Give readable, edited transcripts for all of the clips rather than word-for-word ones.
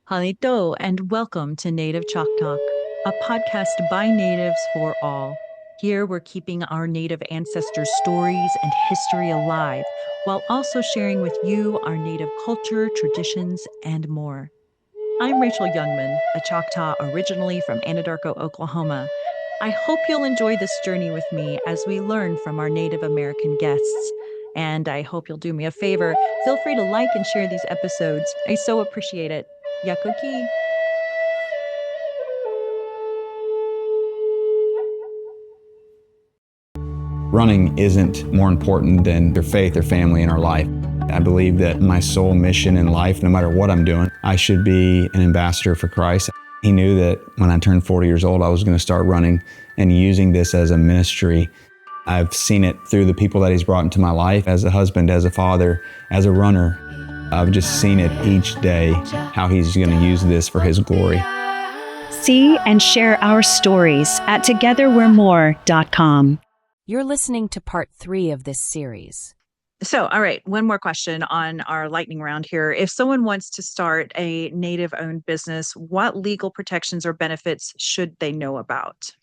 Halito, and welcome to Native ChocTalk, a podcast by natives for all. Here we're keeping our Native ancestors' stories and history alive, while also sharing with you our Native culture, traditions, and more. I'm Rachel Youngman, a Choctaw originally from Anadarko, Oklahoma. I hope you'll enjoy this journey with me as we learn from our Native American guests. And I hope you'll do me a favor. Feel free to like and share these episodes. I so appreciate it. Yakoki. Running isn't more important than their faith, their family, and our life. I believe that my sole mission in life, no matter what I'm doing, I should be an ambassador for Christ. He knew that when I turned 40 years old, I was going to start running and using this as a ministry. I've seen it through the people that he's brought into my life as a husband, as a father, as a runner. I've just seen it each day, how he's going to use this for his glory. See and share our stories at togetherwe'remore.com. You're listening to part 3 of this series. So, all right, one more question on our lightning round here. If someone wants to start a Native-owned business, what legal protections or benefits should they know about?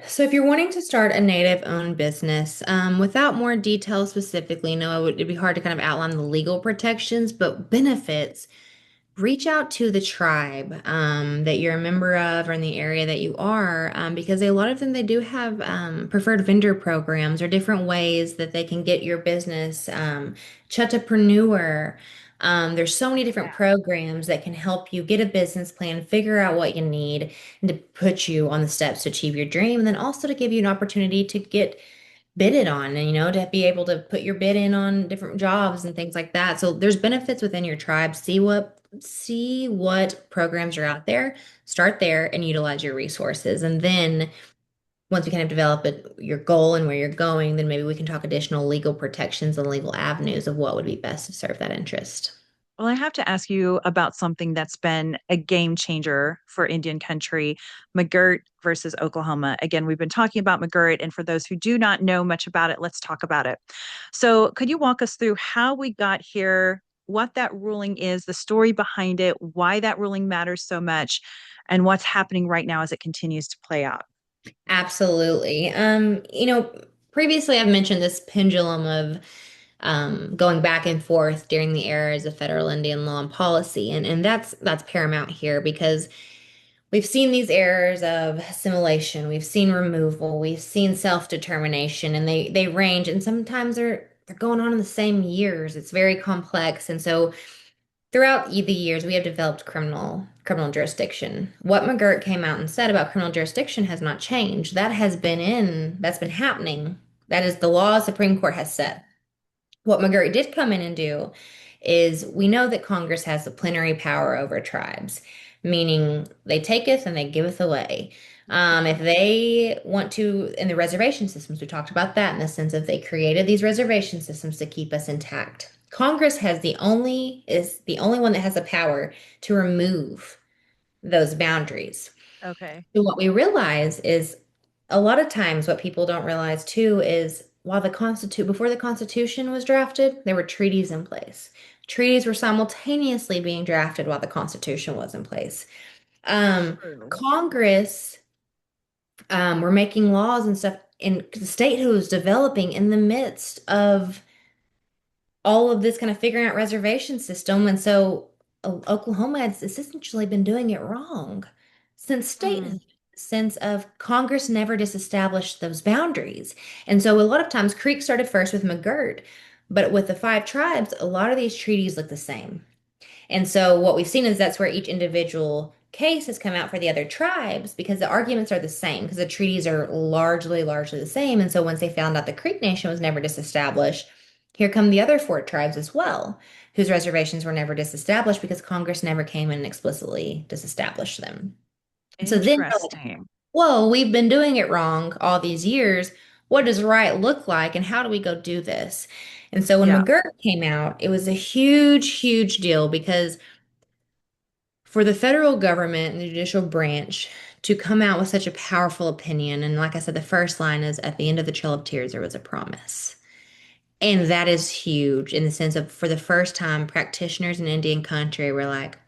So, if you're wanting to start a native-owned business, without more details specifically, no, it'd be hard to kind of outline the legal protections, but benefits. Reach out to the tribe that you're a member of or in the area that you are, because a lot of them they do have preferred vendor programs or different ways that they can get your business. Choutapreneur. There's so many different programs that can help you get a business plan, figure out what you need, and to put you on the steps to achieve your dream, and then also to give you an opportunity to get bidded on and to be able to put your bid in on different jobs and things like that. So there's benefits within your tribe. See what programs are out there, start there and utilize your resources. And then once you kind of develop your goal and where you're going, then maybe we can talk additional legal protections and legal avenues of what would be best to serve that interest. Well, I have to ask you about something that's been a game changer for Indian country, McGirt versus Oklahoma. Again, we've been talking about McGirt, and for those who do not know much about it, let's talk about it. So, could you walk us through how we got here, what that ruling is, the story behind it, why that ruling matters so much, and what's happening right now as it continues to play out? Absolutely. Previously I've mentioned this pendulum of going back and forth during the eras of federal Indian law and policy, and that's paramount here because we've seen these errors of assimilation, we've seen removal, we've seen self-determination, and they range, and sometimes they're going on in the same years. It's very complex, and so throughout the years, we have developed criminal jurisdiction. What McGirt came out and said about criminal jurisdiction has not changed. That's been happening. That is the law Supreme Court has set. What McGirt did come in and do is we know that Congress has the plenary power over tribes, meaning they taketh and they giveth away. If they want to, in the reservation systems, we talked about that in the sense of they created these reservation systems to keep us intact. Congress is the only one that has the power to remove those boundaries. Okay. So what we realize is a lot of times what people don't realize too is while before the Constitution was drafted, there were treaties in place. Treaties were simultaneously being drafted while the Constitution was in place. Congress were making laws and stuff in the statehood was developing in the midst of all of this kind of figuring out reservation system. And so Oklahoma has essentially been doing it wrong since statehood, since of Congress never disestablished those boundaries. And so a lot of times Creek started first with McGirt, but with the 5 tribes, a lot of these treaties look the same. And so what we've seen is that's where each individual case has come out for the other tribes because the arguments are the same because the treaties are largely the same. And so once they found out the Creek Nation was never disestablished, here come the other 4 tribes as well, whose reservations were never disestablished because Congress never came in and explicitly disestablished them. And so then, Interesting. whoa, we've been doing it wrong all these years. What does right look like, and how do we go do this? And so when Yeah. McGirt came out, it was a huge deal because for the federal government and the judicial branch to come out with such a powerful opinion, and like I said, the first line is at the end of the Trail of Tears, there was a promise. And that is huge in the sense of for the first time, practitioners in Indian country were like,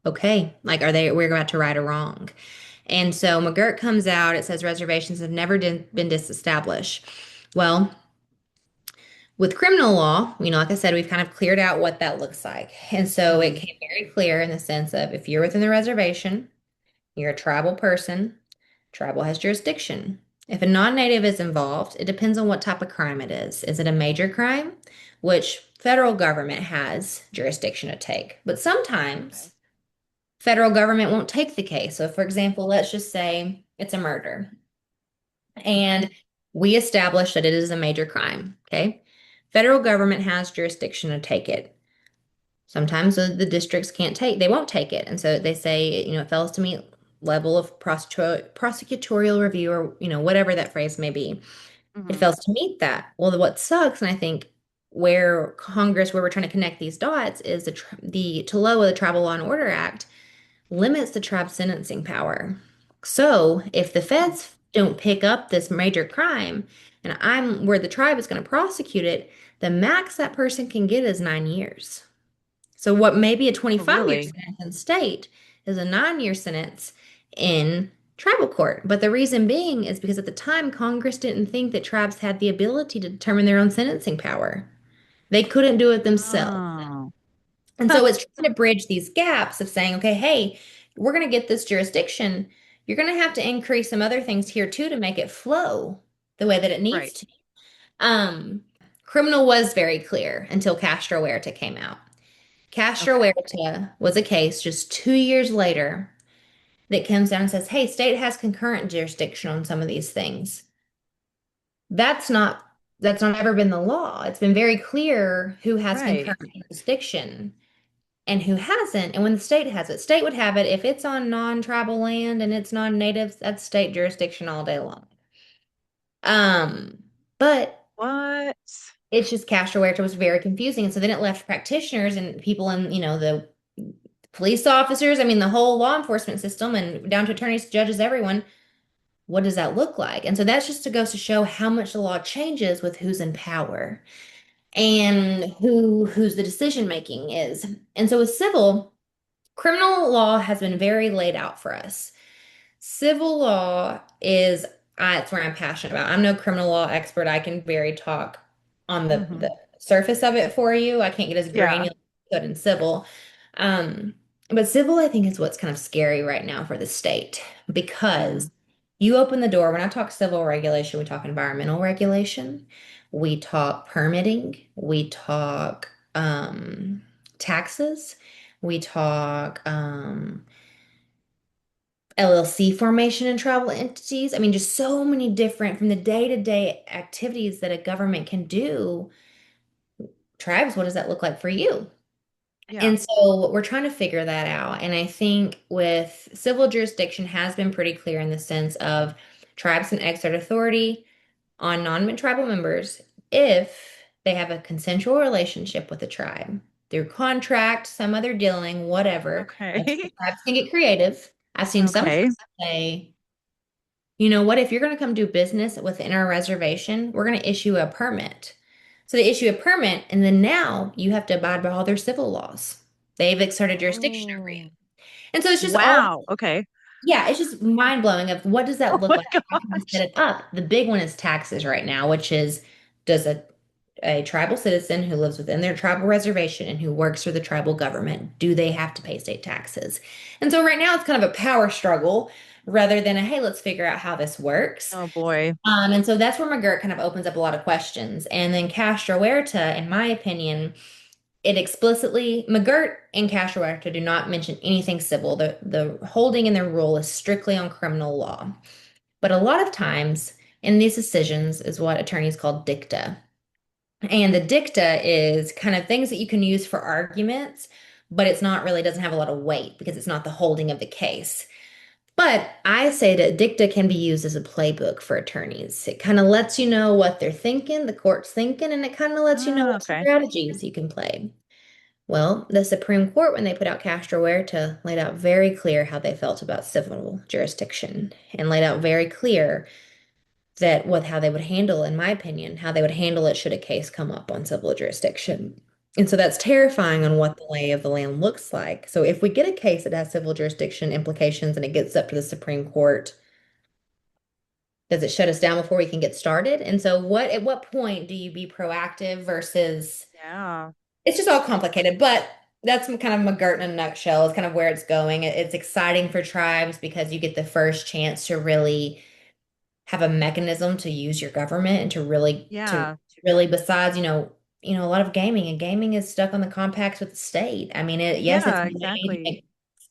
Okay, like we're about to right a wrong. And so McGirt comes out, it says reservations have never been disestablished. Well, with criminal law, like I said, we've kind of cleared out what that looks like. And so it Hmm. came very clear in the sense of if you're within the reservation, you're a tribal person, tribal has jurisdiction. If a non-native is involved, it depends on what type of crime it is. Is it a major crime, which federal government has jurisdiction to take? But Okay. sometimes federal government won't take the case. So, for example, let's just say it's a murder and we establish that it is a major crime. Okay. Federal government has jurisdiction to take it. Sometimes the districts can't take, they won't take it. And so they say, it fails to meet level of prosecutorial review or, whatever that phrase may be. It Hmm. fails to meet that. Well, what sucks, and I think where we're trying to connect these dots is the TLOA, the Tribal Law and Order Act, limits the tribe's sentencing power. So if the feds don't pick up this major crime and I'm where the tribe is going to prosecute it, the max that person can get is 9 years. So what may be a Oh, 25-year really? sentence in state is a 9-year sentence in tribal court. But the reason being is because at the time Congress didn't think that tribes had the ability to determine their own sentencing power. They couldn't do it themselves. Oh. And so it's trying to bridge these gaps of saying, okay, hey, we're going to get this jurisdiction. You're going to have to increase some other things here too to make it flow the way that it needs Right. to. Um, Criminal was very clear until Castro-Huerta came out. Okay. Castro-Huerta was a case just 2 years later that comes down and says, hey, state has concurrent jurisdiction on some of these things. That's not that's not ever been the law. It's been very clear who has Right. concurrent jurisdiction and who hasn't. And when the state has it, state would have it if it's on non-tribal land and it's non-native, that's state jurisdiction all day long. But What? it's just Castro-Huerta was very confusing. And so then it left practitioners and people in, the police officers, I mean, the whole law enforcement system and down to attorneys, judges, everyone. What does that look like? And so that's just to goes to show how much the law changes with who's in power and who's the decision making is. And so with civil, criminal law has been very laid out for us. Civil law is it's where I'm passionate about. I'm no criminal law expert. I can very talk on the Hmm. surface of it for you. I can't get as Yeah. granular as I could in civil. Um, but civil, I think, is what's kind of scary right now for the state Hmm. because you open the door. When I talk civil regulation, we talk environmental regulation, we talk permitting, we talk taxes, we talk LLC formation and travel entities. I mean, just so many different from the day-to-day activities that a government can do. Tribes, what does that look like for you? Yeah. And so we're trying to figure that out. And I think with civil jurisdiction has been pretty clear in the sense of tribes can exert authority on non-tribal members if they have a consensual relationship with the tribe through contract, some other dealing, whatever. That's Okay. where tribes can get creative. I've seen some tribes Okay. say, you know what? If you're going to come do business within our reservation, we're going to issue a permit. So they issue a permit, and then now you have to abide by all their civil laws. They've exerted jurisdiction over you. Oh. And so it's just all, Wow. Okay. yeah, it's just mind blowing of what does Oh that look my like? How can we set gosh. it up? The big one is taxes right now, which is does a tribal citizen who lives within their tribal reservation and who works for the tribal government, do they have to pay state taxes? And so right now it's kind of a power struggle rather than a hey, let's figure out how this works. Oh boy. And so that's where McGirt kind of opens up a lot of questions. And then Castro-Huerta, in my opinion, it explicitly, McGirt and Castro-Huerta do not mention anything civil. The holding and the rule is strictly on criminal law. But a lot of times in these decisions is what attorneys call dicta. And the dicta is kind of things that you can use for arguments, but it's not really, doesn't have a lot of weight because it's not the holding of the case. But I say that dicta can be used as a playbook for attorneys. It kind of lets you know what they're thinking, the court's thinking, and it kind of lets you know Ah, what okay. strategies you can play. Well, the Supreme Court, when they put out Castro-Huerta, laid out very clear how they felt about civil jurisdiction and laid out very clear that with how they would handle, in my opinion, how they would handle it should a case come up on civil jurisdiction. And so that's terrifying on what the lay of the land looks like. So if we get a case that has civil jurisdiction implications and it gets up to the Supreme Court, does it shut us down before we can get started? And so at what point do you be proactive versus Yeah. it's just all complicated, but that's kind of McGirt in a nutshell. It's kind of where it's going. It's exciting for tribes because you get the first chance to really have a mechanism to use your government and to Yeah. really besides, a lot of gaming and gaming is stuck on the compacts with the state. I mean, yes, it's Yeah, made to exactly. make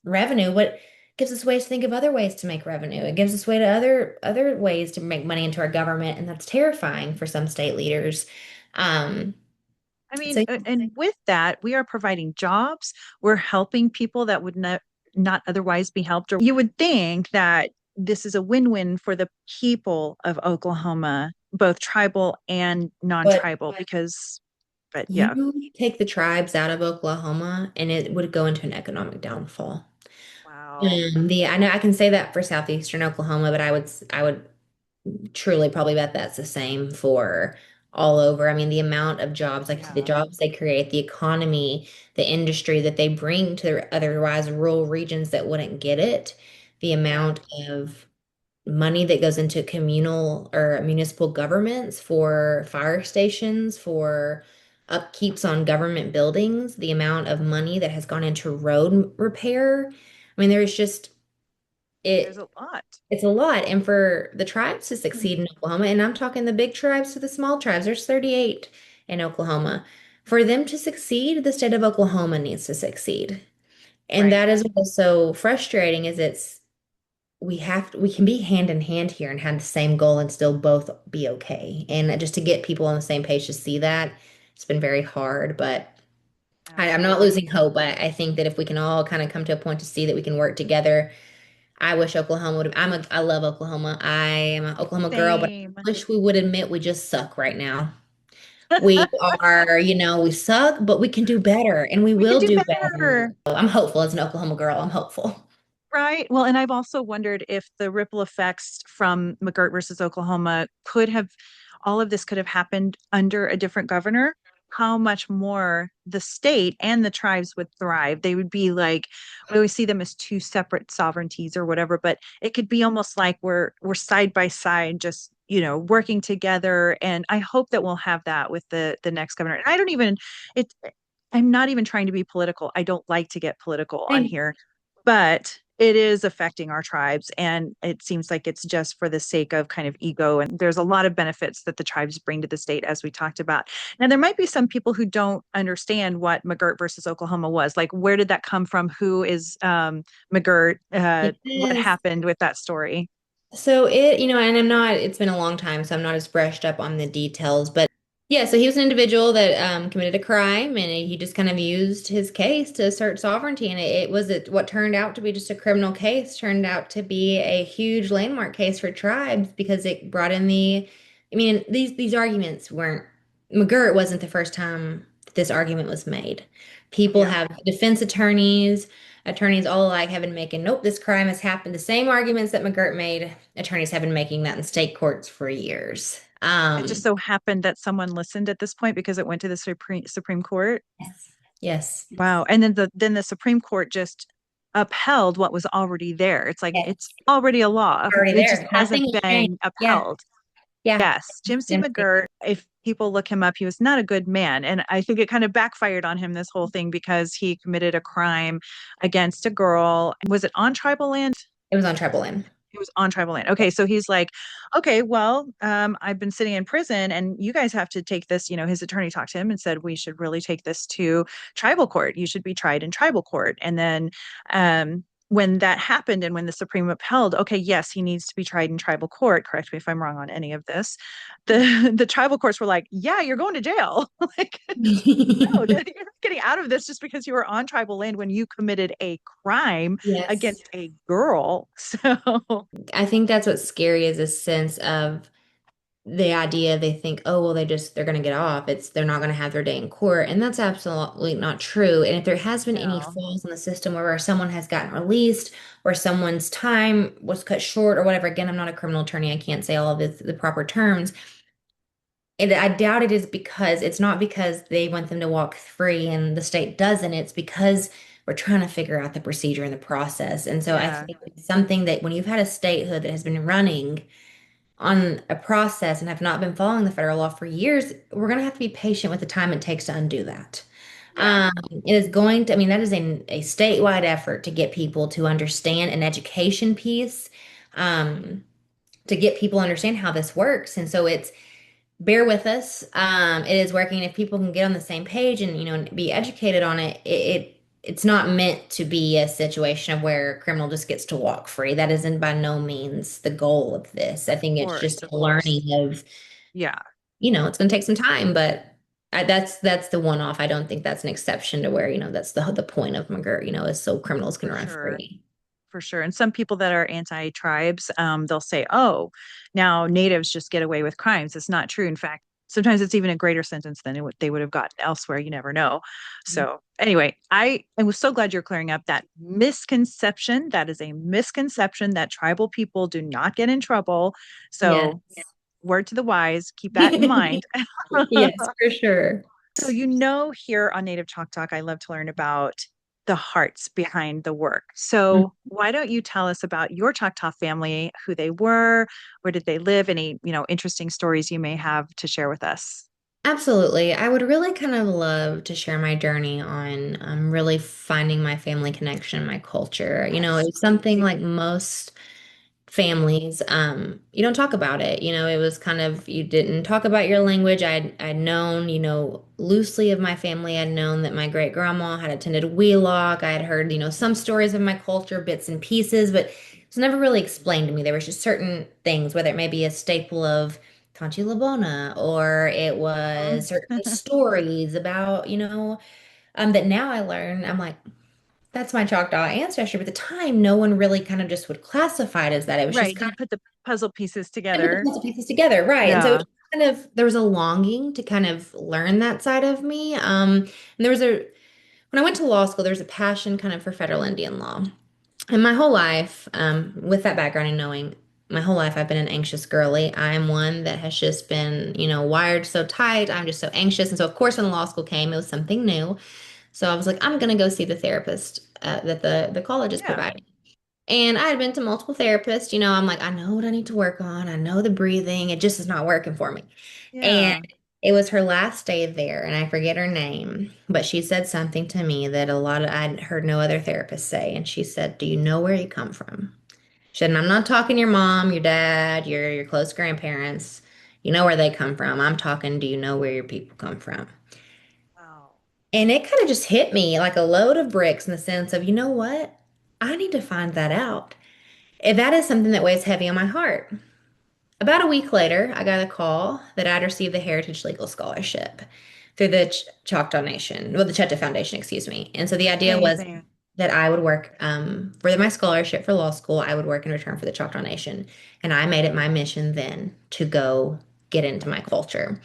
revenue, but it gives us ways to think of other ways to make revenue. It gives us way to other ways to make money into our government, and that's terrifying for some state leaders. Um, I mean, so and with that, we are providing jobs. We're helping people that would not otherwise be helped. Or you would think that this is a win-win for the people of Oklahoma, both tribal and but non-tribal, because, but yeah, you take the tribes out of Oklahoma and it would go into an economic downfall. wow. I know I can say that for southeastern Oklahoma, but I would truly probably bet that's the same for all over. I mean, the amount of jobs, like the Yeah. jobs they create, the economy, the industry that they bring to otherwise rural regions that wouldn't get it, the Yeah. amount of money that goes into communal or municipal governments for fire stations, for upkeeps on government buildings, the amount of money that has gone into road repair. I mean, there's just There's it a lot. it's a lot. And for the tribes to succeed in Oklahoma, and I'm talking the big tribes to the small tribes, there's 38 in Oklahoma. For them to succeed, the state of Oklahoma needs to succeed. And Right. that is what's so frustrating is we can be hand in hand here and have the same goal and still both be okay. And just to get people on the same page to see that, it's been very hard, but I'm not Absolutely. losing hope. I think that if we can all kind of come to a point to see that we can work together, I wish Oklahoma would. I love Oklahoma. I am an Oklahoma girl, but Same. I wish we would admit we just suck right now. We are, we suck, but we can do better, and we We can will do do better. better. I'm hopeful as an Oklahoma girl. I'm hopeful. Right. Well, and I've also wondered if the ripple effects from McGirt versus Oklahoma all of this could have happened under a different governor, how much more the state and the tribes would thrive. They would be like, we always see them as two separate sovereignties or whatever, but it could be almost like we're side by side, just, working together. And I hope that we'll have that with the next governor. And I don't even, it, I'm not even trying to be political. I don't like to get political on Same. here, but it is affecting our tribes. And it seems like it's just for the sake of kind of ego. And there's a lot of benefits that the tribes bring to the state, as we talked about. Now, there might be some people who don't understand what McGirt versus Oklahoma was. Like, where did that come from? Who is McGirt? What Yes. happened with that story? So and it's been a long time, so I'm not as brushed up on the details, but yeah, so he was an individual that committed a crime and he just kind of used his case to assert sovereignty. And what turned out to be just a criminal case turned out to be a huge landmark case for tribes because it brought in I mean, these arguments weren't, McGirt wasn't the first time that this argument was made. People Yeah. have defense attorneys all alike have been making, nope, this crime has happened. The same arguments that McGirt made, attorneys have been making that in state courts for years. It just so happened that someone listened at this point because it went to the Supreme Court. Yes. Yes. Wow. And then the Supreme Court just upheld what was already there. It's like it's Yes. already a law. Already It just there. hasn't Nothing has changed. been Yeah. upheld. Yeah. Yes. Jim C. McGirt, if people look him up, he was not a good man. And I think it kind of backfired on him, this whole thing, because he committed a crime against a girl. Was it on tribal land? It was on tribal land. He was on tribal land. Okay, so he's like, okay, well, I've been sitting in prison, and you guys have to take this. His attorney talked to him and said we should really take this to tribal court. You should be tried in tribal court. And then, when that happened, and when the Supreme upheld, okay, yes, he needs to be tried in tribal court. Correct me if I'm wrong on any of this. The tribal courts were like, yeah, you're going to jail. Like, no, you're not getting out of this just because you were on tribal land when you committed a crime Yes. against a girl. So. I think that's what's scary is a sense of the idea they think, oh, well, they're going to get off. They're not going to have their day in court. And that's absolutely not true. And if there has been any No. flaws in the system where someone has gotten released or someone's time was cut short or whatever, again, I'm not a criminal attorney. I can't say all of the proper terms. And I doubt it is because it's not because they want them to walk free and the state doesn't. It's because we're trying to figure out the procedure and the process. And so I Yeah, think it's something that when you've had a statehood that has been running on a process and have not been following the federal law for years, we're going to have to be patient with the time it takes to undo that. yeah, It is going to, I mean, that is a statewide effort to get people to understand an education piece, um, to get people to understand how this works. And so it's, bear with us. It is working. If people can get on the same page and, be educated on it, it's not meant to be a situation of where a criminal just gets to walk free. That isn't by no means the goal of this. I think it's just of a course. learning of, Yeah, it's going to take some time, but that's the one off. I don't think that's an exception to where, that's the point of McGirt, is so criminals can for run sure. free. For sure. And some people that are anti-tribes, they'll say, oh, now natives just get away with crimes. It's not true. In fact, sometimes it's even a greater sentence than they would have gotten elsewhere. You never know. So anyway, I was so glad you're clearing up that misconception. That is a misconception that tribal people do not get in trouble. Yes. So word to the wise, keep that in mind. Yes, for sure. So, here on Native Chalk Talk, I love to learn about the hearts behind the work. So, why don't you tell us about your Choctaw family, who they were, where did they live, any, interesting stories you may have to share with us? Absolutely. I would really kind of love to share my journey on really finding my family connection, my culture. Yes. It's something like most families, you don't talk about it. It was kind of, you didn't talk about your language. I'd known, loosely of my family. I'd known that my great grandma had attended Wheelock. I had heard, some stories of my culture, bits and pieces, but it was never really explained to me. There was just certain things, whether it may be a staple of Conchi Labona or it Mhm. was certain stories about, that now I learn, I'm like, that's my Choctaw ancestry. But at the time, no one really kind of just would classify it as that. It was just Right. kind Didn't put the puzzle pieces of put the together. puzzle pieces together, right? And so it Yeah. was kind of there was a longing to kind of learn that side of me. And there was a when I went to law school, there was a passion kind of for federal Indian law. And my whole life, with that background and knowing my whole life, I've been an anxious girly. I'm one that has just been, wired so tight. I'm just so anxious. And so, of course, when law school came, it was something new. So I was like, I'm gonna go see the therapist that the college is Yeah. providing. And I had been to multiple therapists. I'm like, I know what I need to work on. I know the breathing. It just is not working for me. And Yeah. it was her last day there, and I forget her name, but she said something to me that I'd heard no other therapist say. And she said, "Do you know where you come from?" She said, and I'm not talking your mom, your dad, your close grandparents. You know where they come from. I'm talking, do you know where your people come from? Wow. And it kind of just hit me like a load of bricks in the sense of, you know what? I need to find that out. And that is something that weighs heavy on my heart. About a week later, I got a call that I'd received the Heritage Legal Scholarship through the Choctaw Nation, well, the Choctaw Foundation, excuse me. And so the idea was Amazing. that I would work for my scholarship for law school. I would work in return for the Choctaw Nation. And I made it my mission then to go get into my culture.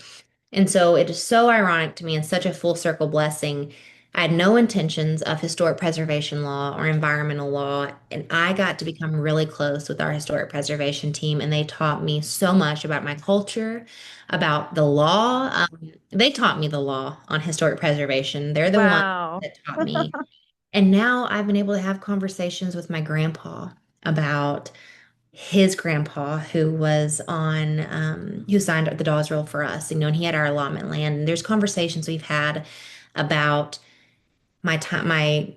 And so it is so ironic to me and such a full circle blessing. I had no intentions of historic preservation law or environmental law, and I got to become really close with our historic preservation team, and they taught me so much about my culture, about the law. They taught me the law on historic preservation. They're the ones Wow. that taught me. And now I've been able to have conversations with my grandpa about his grandpa who signed the Dawes Roll for us, and he had our allotment land. And there's conversations we've had about my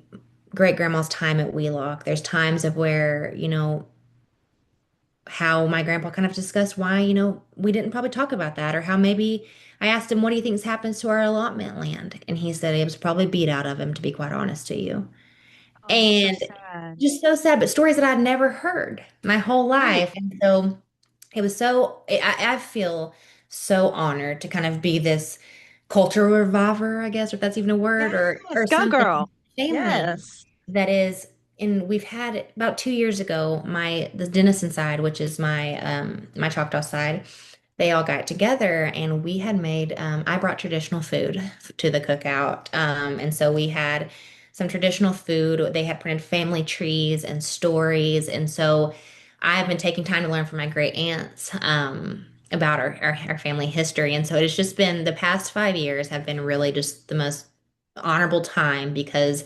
great grandma's time at Wheelock. There's times of where, how my grandpa kind of discussed why, we didn't probably talk about that, or how maybe I asked him, what do you think happens to our allotment land? And he said it was probably beat out of him, to be quite honest to you. Oh, that's so And sad. just so sad, but stories that I'd never heard my whole Right. life. And so it was I feel so honored to kind of be this culture reviver, I guess, if that's even a word, or Yes. Go something girl. family Yes. that is. And we've had about 2 years ago, the Denison side, which is my Choctaw side, they all got together and we had made I brought traditional food to the cookout. And so we had some traditional food. They had printed family trees and stories. And so I've been taking time to learn from my great aunts about our family history. And so it has just been the past 5 years have been really just the most honorable time because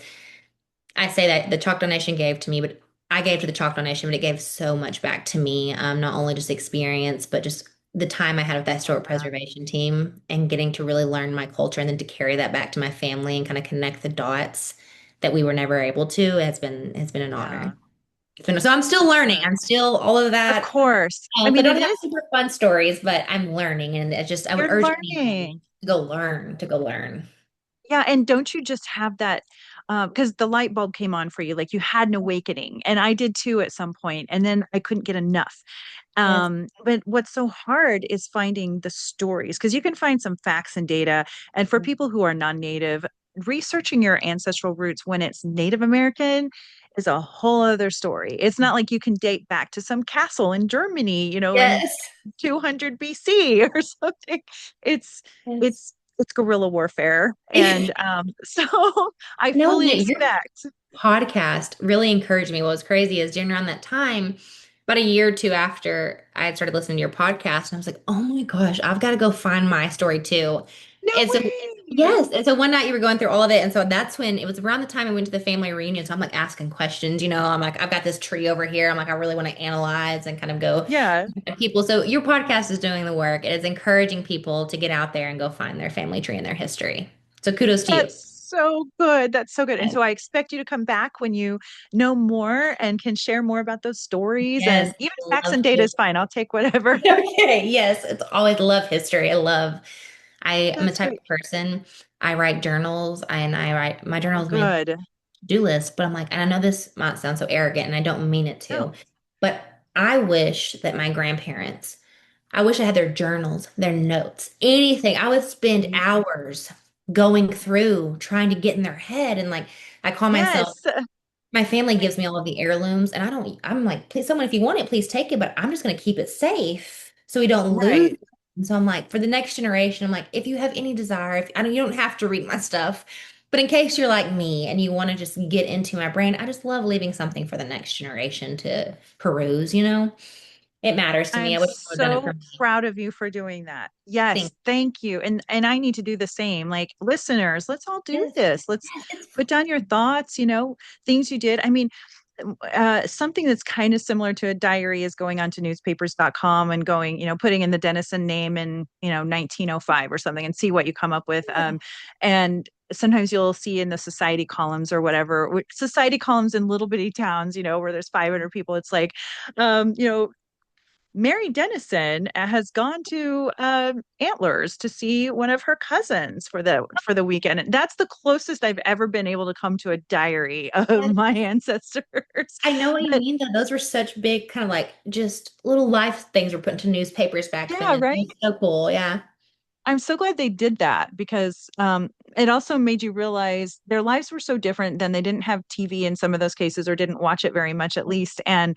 I say that the Choctaw Nation gave to me, but I gave to the Choctaw Nation, but it gave so much back to me. Not only just experience, but just the time I had with that historic Yeah. preservation team and getting to really learn my culture and then to carry that back to my family and kind of connect the dots that we were never able to has been an Yeah. honor. So I'm still learning. Yeah. I'm still all of Of that. course. I So I mean, it don't have is, super fun stories, but I'm learning, and it's just I would you're urge anyone learning. to go learn, to go learn. Yeah, and don't you just have that because the light bulb came on for you, like you had an awakening, and I did too at some point, and then I couldn't get enough. Yes. But what's so hard is finding the stories because you can find some facts and data. And for people who are non-native, researching your ancestral roots when it's Native American is a whole other story. It's not like you can date back to some castle in Germany, in Yes. 200 BC or something. It's Yes. it's guerrilla warfare, and so I No, fully that your expect. podcast really encouraged me. What was crazy is during around that time, about a year or two after I had started listening to your podcast, and I was like, oh my gosh, I've got to go find my story too. No And so, way. yes. And so one night you were going through all of it. And so that's when it was around the time I went to the family reunion. So I'm like asking questions, I'm like, I've got this tree over here. I'm like, I really want to analyze and kind of go Yeah. to people. So your podcast is doing the work. It is encouraging people to get out there and go find their family tree and their history. So kudos to you. That's so good. That's so good. And so I expect you to come back when you know more and can share more about those stories. Yes, And even I facts love and data it. is fine. I'll take whatever. Okay, yes, it's always love history. I am a That's type great. of person. I write journals and I write my Oh, journals, my good. do list, but I'm like, and I know this might sound so arrogant and I don't mean it No. to, but I wish that my grandparents, I wish I had their journals, their notes, anything. I would spend Mhm. hours going through trying to get in their head. And like, I call myself Yes. my family gives me all of the heirlooms, and I'm like, please, someone, if you want it, please take it, but I'm just going to keep it safe so we don't lose Right. it. And so I'm like, for the next generation, I'm like, if you have any desire, if I don't, you don't have to read my stuff, but in case you're like me and you want to just get into my brain, I just love leaving something for the next generation to peruse. It matters to me. I'm I wish I would have done it so for me. proud of you for doing that. Thank Yes, thank you. And I need to do the same. Like listeners, let's all do you. this. Let's Yes, it's put down your thoughts, things you did. I mean, something that's kind of similar to a diary is going onto newspapers.com and going, putting in the Denison name in, 1905 or something and see what you come up with. fun. And sometimes you'll see in the society columns or whatever, society columns in little bitty towns, where there's 500 people. It's like, um, you know, Mary Dennison has gone to Antlers to see one of her cousins for the weekend. And that's the closest I've ever been able to come to a diary of my ancestors. I know what you But mean, though. Those were such big, kind of like just little life things were put into newspapers back yeah, then. It right. was so cool. Yeah. I'm so glad they did that because it also made you realize their lives were so different than they didn't have TV in some of those cases or didn't watch it very much at least. And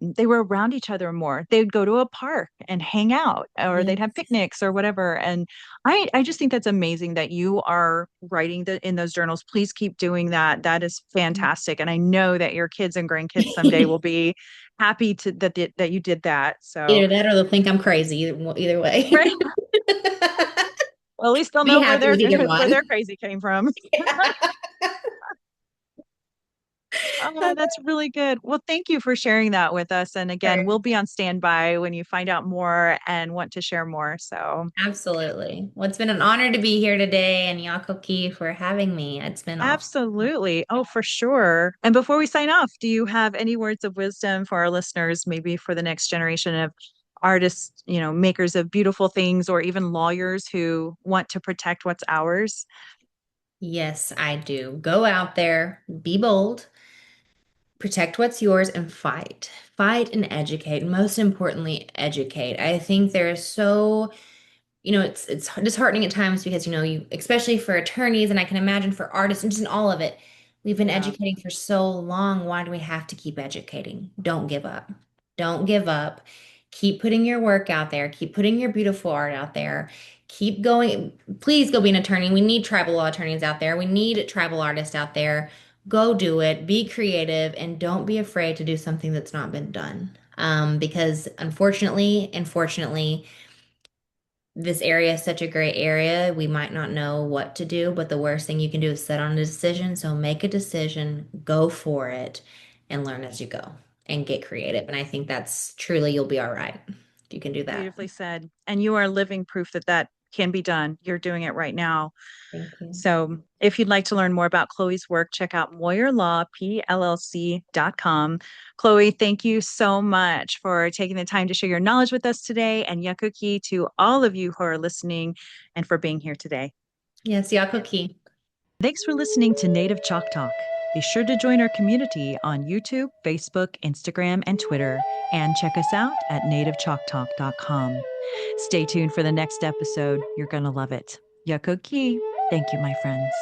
they were around each other more. They'd go to a park and hang out or they'd have Yes. picnics or whatever. And I just think that's amazing that you are writing in those journals. Please keep doing that. That is fantastic. And I know that your kids and grandkids someday will be happy that you did that. So, Either that or they'll think I'm crazy. Either way. right. Well, at least they'll Be know where happy their with either where one. their crazy came from. Oh, that's really good. Well, thank you for sharing that with us. And again, we'll be on standby when you find out more and want to share more. So, Absolutely. Well, it's been an honor to be here today, and Yakoki for having me. It's been awesome. absolutely. Oh, for sure. And before we sign off, do you have any words of wisdom for our listeners, maybe for the next generation of artists, makers of beautiful things, or even lawyers who want to protect what's ours? Yes, I do. Go out there, be bold, protect what's yours, and fight. Fight and educate. Most importantly, educate. I think there is so it's disheartening at times because you especially for attorneys and I can imagine for artists and just in all of it, we've been Yeah. educating for so long. Why do we have to keep educating? Don't give up. Don't give up. Keep putting your work out there. Keep putting your beautiful art out there. Keep going. Please go be an attorney. We need tribal law attorneys out there. We need tribal artists out there. Go do it. Be creative and don't be afraid to do something that's not been done. Because unfortunately, this area is such a great area. We might not know what to do, but the worst thing you can do is sit on a decision. So make a decision, go for it, and learn as you go and get creative. And I think that's truly you'll be all right. You can do that. Beautifully said. And you are living proof that that can be done. You're doing it right now. Thank you. So if you'd like to learn more about Chloe's work, check out MoyerLawPLLC.com. Chloe, thank you so much for taking the time to share your knowledge with us today. And Yakuki to all of you who are listening and for being here today. Yes, Yakoki. Thanks for listening to Native Chalk Talk. Be sure to join our community on YouTube, Facebook, Instagram, and Twitter, and check us out at nativechalktalk.com. Stay tuned for the next episode. You're going to love it. Yakoki. Thank you, my friends.